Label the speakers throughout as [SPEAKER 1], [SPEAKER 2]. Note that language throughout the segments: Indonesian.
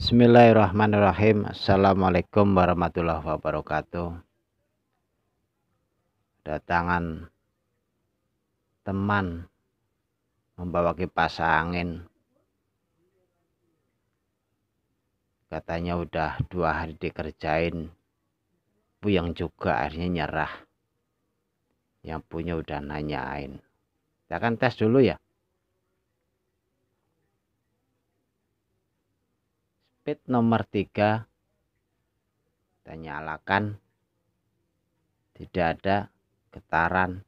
[SPEAKER 1] Bismillahirrahmanirrahim. Assalamualaikum warahmatullahi wabarakatuh. Datangan teman membawa kipas angin. Katanya udah 2 hari dikerjain. Puyeng juga, akhirnya nyerah. Yang punya udah nanyain. Kita kan tes dulu ya. Speed nomor 3 kita nyalakan, tidak ada getaran.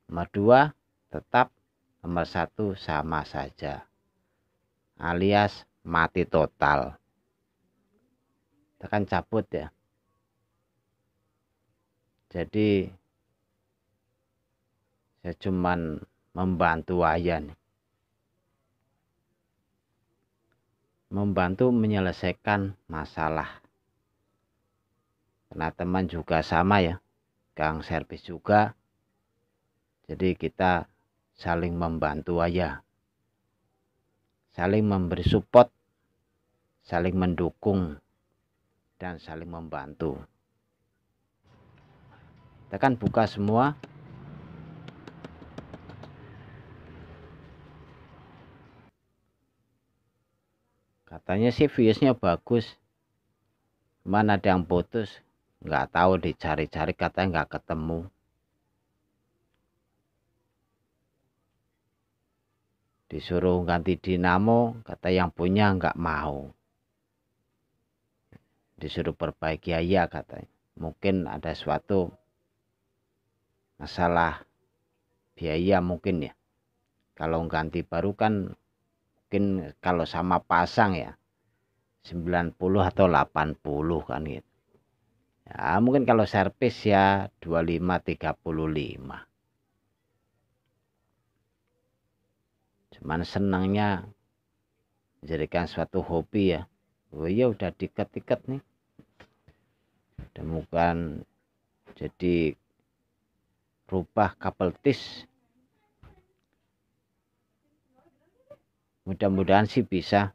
[SPEAKER 1] Nomor 2 tetap, nomor 1 sama saja, alias mati total. Kita kan cabut ya. Jadi saya cuman membantu aja nih. Membantu menyelesaikan masalah. Karena teman juga sama ya, gang servis juga. Jadi kita saling membantu aja. Saling memberi support, saling mendukung, dan saling membantu. Kita kan buka semua. Katanya sih viewsnya bagus. Cuman ada yang putus. Nggak tahu, dicari-cari katanya nggak ketemu. Disuruh ganti dinamo, kata yang punya nggak mau. Disuruh perbaiki aja katanya. Mungkin ada suatu masalah biaya mungkin ya. Kalau ganti baru kan mungkin kalau sama pasang ya 90 atau 80 kan gitu. Ya mungkin kalau servis ya 25-35. Cuman senangnya menjadikan suatu hobi ya. Oh iya udah diket-tiket nih. Dan bukan jadi rubah kabel tis. Mudah-mudahan sih bisa.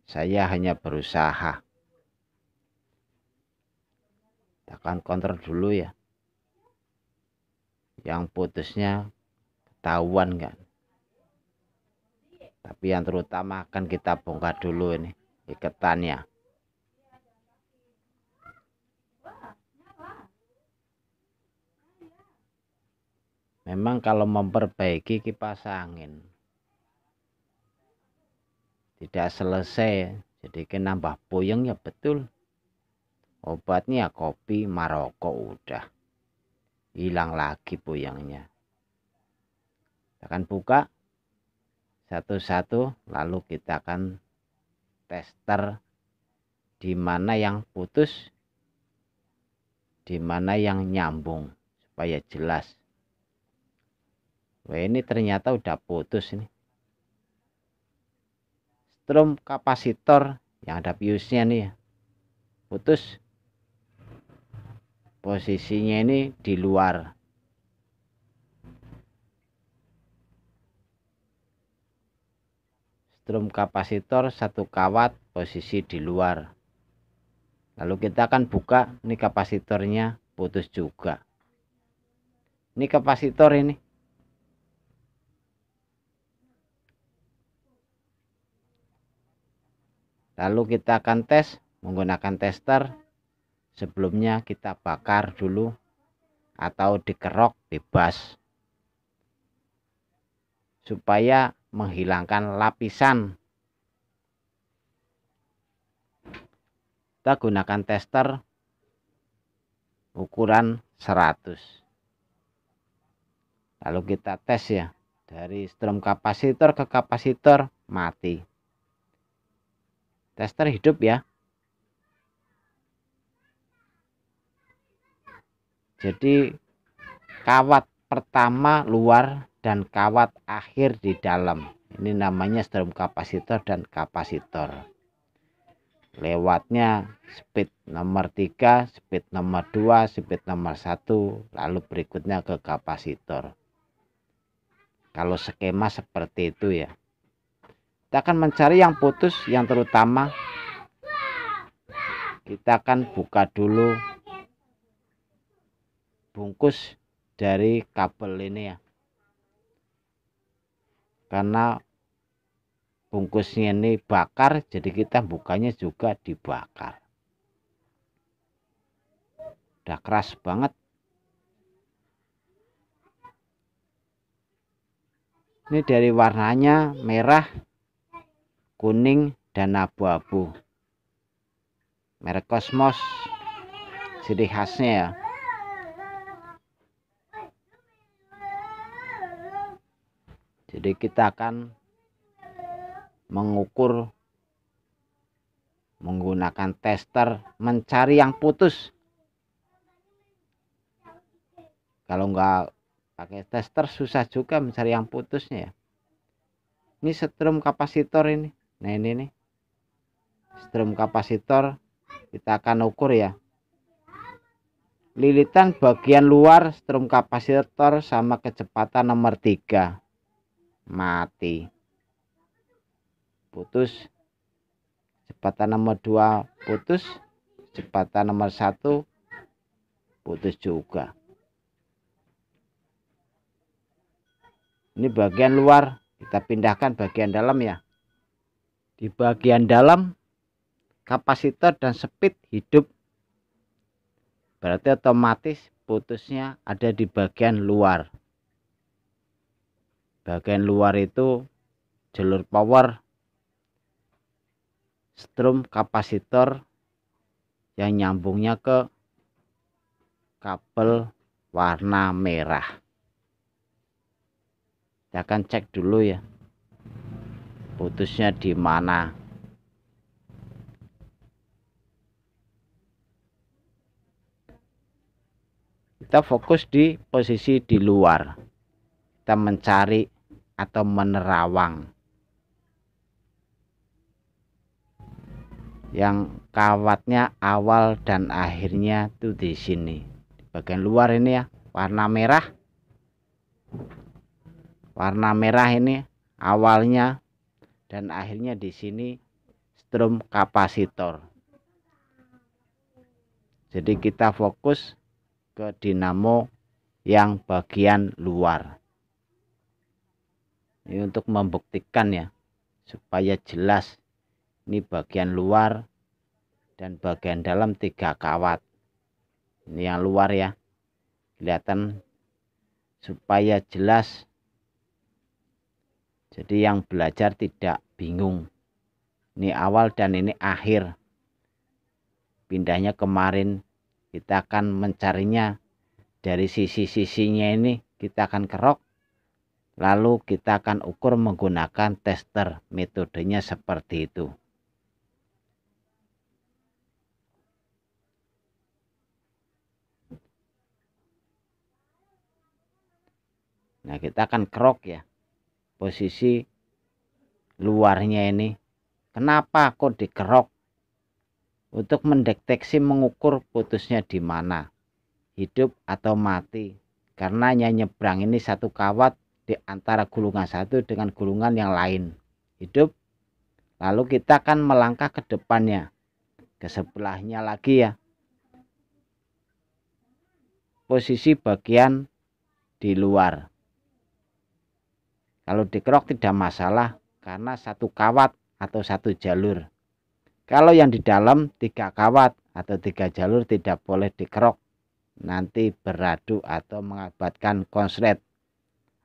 [SPEAKER 1] Saya hanya berusaha. Kita akan kontrol dulu ya. Yang putusnya ketahuan kan. Tapi yang terutama akan kita bongkar dulu ini iketannya. Memang kalau memperbaiki kipas angin tidak selesai, jadi nambah puyeng ya betul. Obatnya kopi Maroko udah hilang lagi puyengnya. Kita akan buka satu-satu, lalu kita akan tester di mana yang putus, di mana yang nyambung supaya jelas. Wah ini ternyata udah putus ini. Strom kapasitor yang ada fuse-nya nih ya, putus. Posisinya ini di luar. Strom kapasitor 1 kawat posisi di luar. Lalu kita akan buka, ini kapasitornya putus juga. Ini kapasitor ini. Lalu kita akan tes menggunakan tester. Sebelumnya kita bakar dulu atau dikerok bebas. Supaya menghilangkan lapisan. Kita gunakan tester ukuran 100. Lalu kita tes ya. Dari strom kapasitor ke kapasitor mati. Tester hidup ya. Jadi kawat pertama luar dan kawat akhir di dalam. Ini namanya strom kapasitor dan kapasitor. Lewatnya speed nomor 3, speed nomor 2, speed nomor 1, lalu berikutnya ke kapasitor. Kalau skema seperti itu ya. Kita akan mencari yang putus, yang terutama kita akan buka dulu bungkus dari kabel ini ya, karena bungkusnya ini bakar, jadi kita bukanya juga dibakar. Udah keras banget. Ini dari warnanya merah, kuning, dan abu-abu. Merek Cosmos, ciri khasnya ya. Jadi kita akan mengukur menggunakan tester, mencari yang putus. Kalau nggak pakai tester susah juga mencari yang putusnya ya. Ini setrum kapasitor ini. Nah ini nih setrum kapasitor, kita akan ukur ya. Lilitan bagian luar setrum kapasitor sama kecepatan nomor 3 mati, putus. Kecepatan nomor 2 putus, kecepatan nomor 1 putus juga. Ini bagian luar, kita pindahkan bagian dalam ya. Di bagian dalam kapasitor dan speed hidup, berarti otomatis putusnya ada di bagian luar. Bagian luar itu jalur power, strum kapasitor yang nyambungnya ke kabel warna merah. Kita akan cek dulu ya, putusnya di mana. Kita fokus di posisi di luar. Kita mencari atau menerawang yang kawatnya awal dan akhirnya tuh di sini. Di bagian luar ini ya, warna merah. Warna merah ini awalnya dan akhirnya di sini strum kapasitor. Jadi kita fokus ke dinamo yang bagian luar. Ini untuk membuktikan ya, supaya jelas ini bagian luar dan bagian dalam 3 kawat. Ini yang luar ya, kelihatan supaya jelas. Jadi yang belajar tidak bingung. Ini awal dan ini akhir. Pindahnya kemarin, kita akan mencarinya dari sisi-sisinya ini, kita akan kerok. Lalu kita akan ukur menggunakan tester. Metodenya seperti itu. Nah, kita akan kerok ya posisi luarnya ini. Kenapa kok dikerok? Untuk mendeteksi mengukur putusnya di mana, hidup atau mati. Karena nyebrang ini satu kawat di antara gulungan satu dengan gulungan yang lain. Hidup. Lalu kita akan melangkah ke depannya, ke sebelahnya lagi ya. Posisi bagian di luar. Kalau dikerok tidak masalah karena satu kawat atau satu jalur. Kalau yang di dalam 3 kawat atau 3 jalur tidak boleh dikerok. Nanti beradu atau mengakibatkan konslet.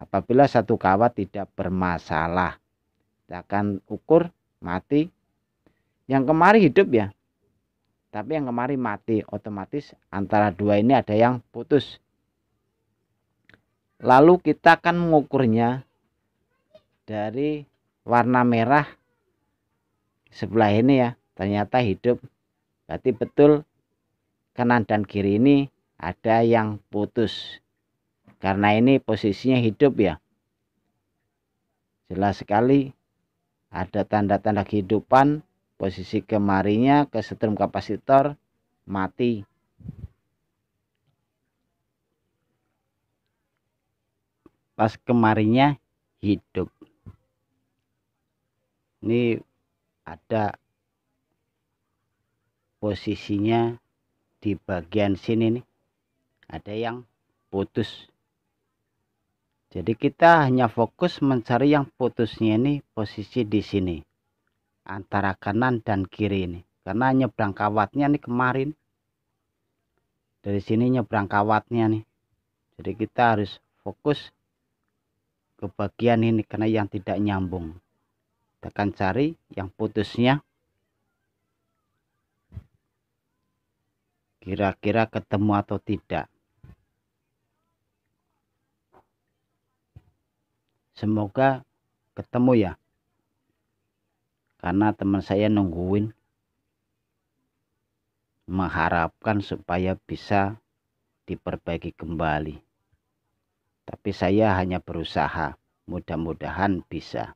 [SPEAKER 1] Apabila satu kawat tidak bermasalah, kita akan ukur mati. Yang kemarin hidup ya, tapi yang kemarin mati, otomatis antara 2 ini ada yang putus. Lalu kita akan mengukurnya dari warna merah sebelah ini ya, ternyata hidup. Berarti betul kanan dan kiri ini ada yang putus. Karena ini posisinya hidup ya. Jelas sekali ada tanda-tanda kehidupan. Posisi kemarinya ke setrum kapasitor mati. Pas kemarinya hidup. Ini ada posisinya di bagian sini nih, ada yang putus. Jadi kita hanya fokus mencari yang putusnya ini posisi di sini antara kanan dan kiri ini, karena nyebrang kawatnya nih kemarin dari sini nyebrang kawatnya nih. Jadi kita harus fokus ke bagian ini karena yang tidak nyambung. Kita akan cari yang putusnya, kira-kira ketemu atau tidak. Semoga ketemu ya, karena teman saya nungguin, mengharapkan supaya bisa diperbaiki kembali. Tapi saya hanya berusaha, mudah-mudahan bisa.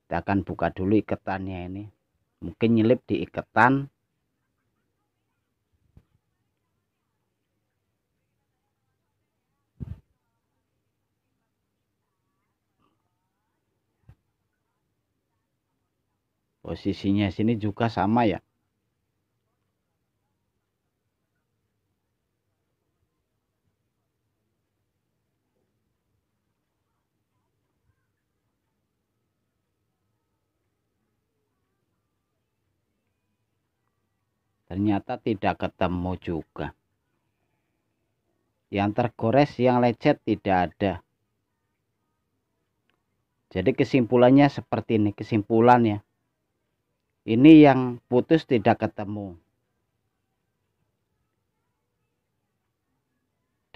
[SPEAKER 1] Kita akan buka dulu iketannya ini. Mungkin nyelip di iketan. Posisinya sini juga sama ya. Ternyata tidak ketemu juga. Yang tergores, yang lecet tidak ada. Jadi kesimpulannya seperti ini, kesimpulannya. Ini yang putus tidak ketemu.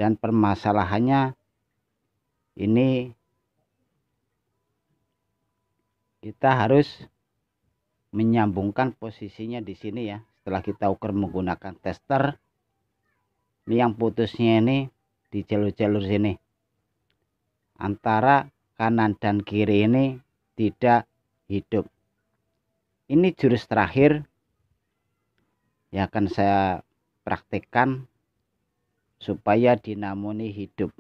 [SPEAKER 1] Dan permasalahannya ini kita harus menyambungkan posisinya di sini ya. Setelah kita ukur menggunakan tester, ini yang putusnya ini di jalur-jalur sini. Antara kanan dan kiri ini tidak hidup. Ini jurus terakhir yang akan saya praktekkan supaya dinamo ini hidup.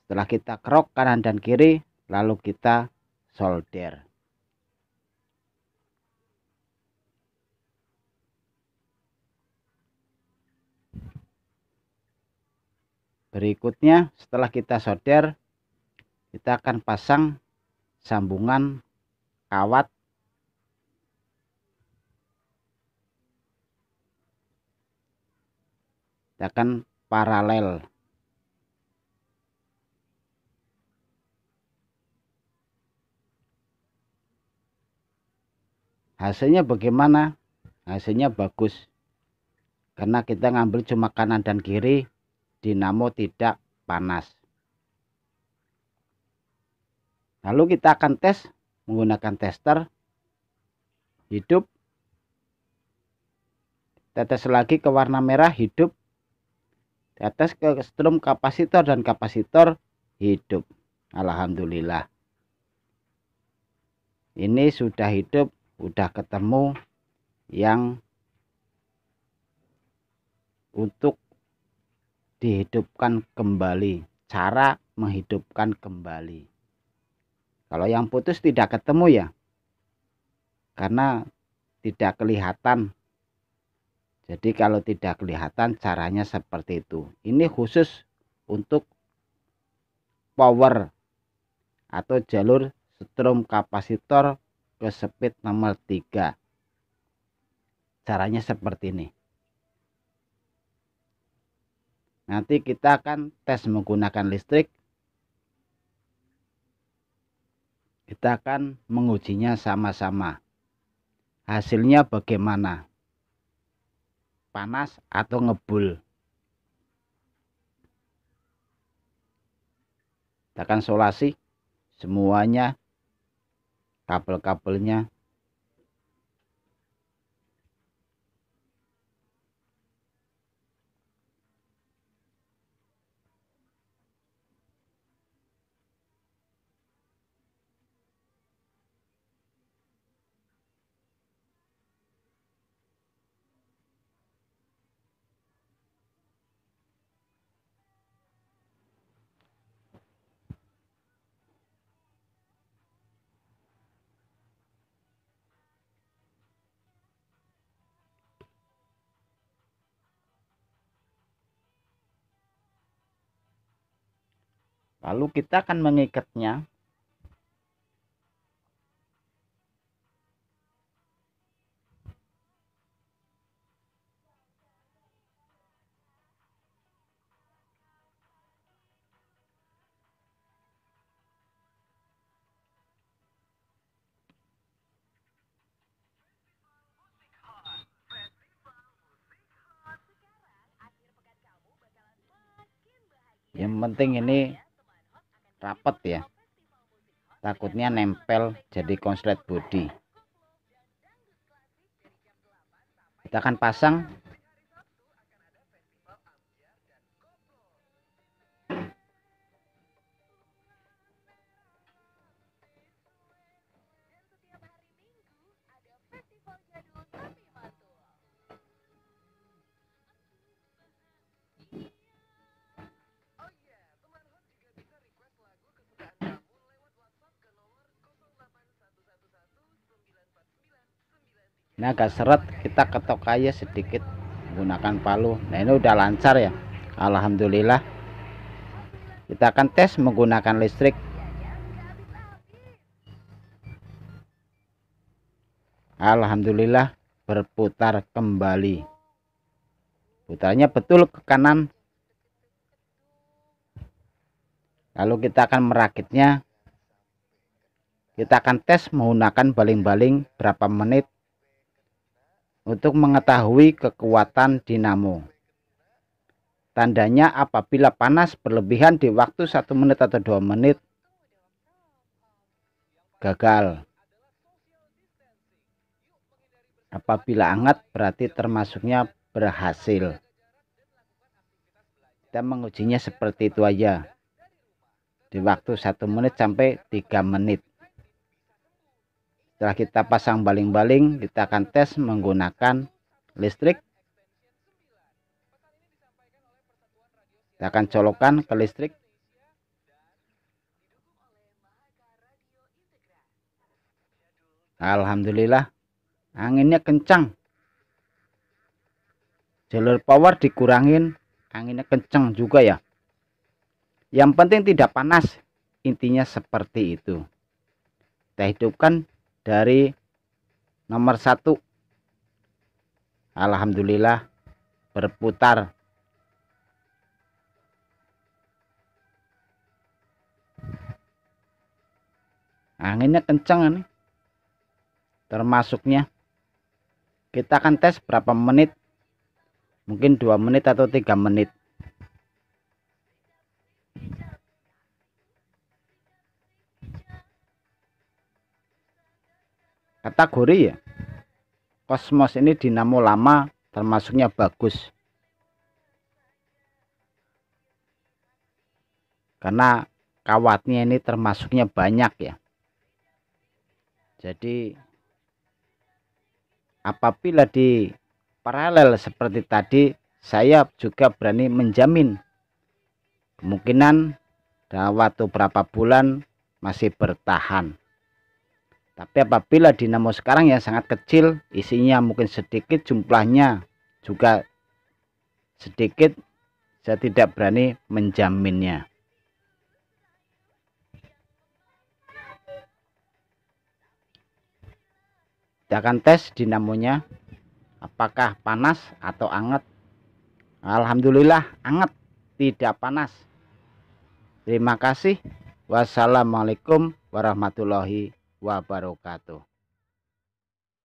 [SPEAKER 1] Setelah kita kerok kanan dan kiri, lalu kita solder. Berikutnya setelah kita solder, kita akan pasang sambungan kawat kita akan paralel. Hasilnya bagaimana? Hasilnya bagus. Karena kita ngambil cuma kanan dan kiri, dinamo tidak panas. Lalu kita akan tes menggunakan tester. Hidup. Kita tes lagi ke warna merah, hidup. Kita tes ke strom kapasitor dan kapasitor, hidup. Alhamdulillah. Ini sudah hidup, sudah ketemu yang untuk dihidupkan kembali. Cara menghidupkan kembali. Kalau yang putus tidak ketemu ya, karena tidak kelihatan. Jadi kalau tidak kelihatan caranya seperti itu. Ini khusus untuk power atau jalur strom kapasitor ke speed nomor 3. Caranya seperti ini. Nanti kita akan tes menggunakan listrik. Kita akan mengujinya sama-sama. Hasilnya bagaimana? Panas atau ngebul? Kita akan solasi semuanya, kabel-kabelnya.
[SPEAKER 2] Lalu kita akan mengikatnya. Yang penting ini rapet ya, takutnya nempel jadi konslet body. Kita akan pasang. Ini agak seret, kita ketok aja sedikit menggunakan palu. Nah ini udah lancar ya, alhamdulillah. Kita akan tes menggunakan listrik. Alhamdulillah berputar kembali. Putarnya betul ke kanan. Lalu kita akan merakitnya. Kita akan tes menggunakan baling-baling berapa menit untuk mengetahui kekuatan dinamo. Tandanya apabila panas berlebihan di waktu 1 menit atau 2 menit, gagal. Apabila hangat berarti termasuknya berhasil. Kita mengujinya seperti itu aja. Di waktu 1 menit sampai 3 menit. Setelah kita pasang baling-baling, kita akan tes menggunakan listrik. Kita akan colokkan ke listrik. Alhamdulillah, anginnya kencang. Jalur power dikurangin, anginnya kencang juga ya. Yang penting tidak panas, intinya seperti itu. Kita hidupkan dari nomor 1. Alhamdulillah berputar. Anginnya kencang nih. Termasuknya. Kita akan tes berapa menit. Mungkin 2 menit atau 3 menit. Kategori ya, Cosmos ini dinamo lama, termasuknya bagus. Karena kawatnya ini termasuknya banyak ya. Jadi apabila di paralel seperti tadi, saya juga berani menjamin kemungkinan dalam waktu berapa bulan masih bertahan. Tapi apabila dinamo sekarang yang sangat kecil, isinya mungkin sedikit, jumlahnya juga sedikit, saya tidak berani menjaminnya. Kita akan tes dinamonya apakah panas atau hangat. Alhamdulillah hangat, tidak panas. Terima kasih. Wassalamualaikum warahmatullahi wabarakatuh.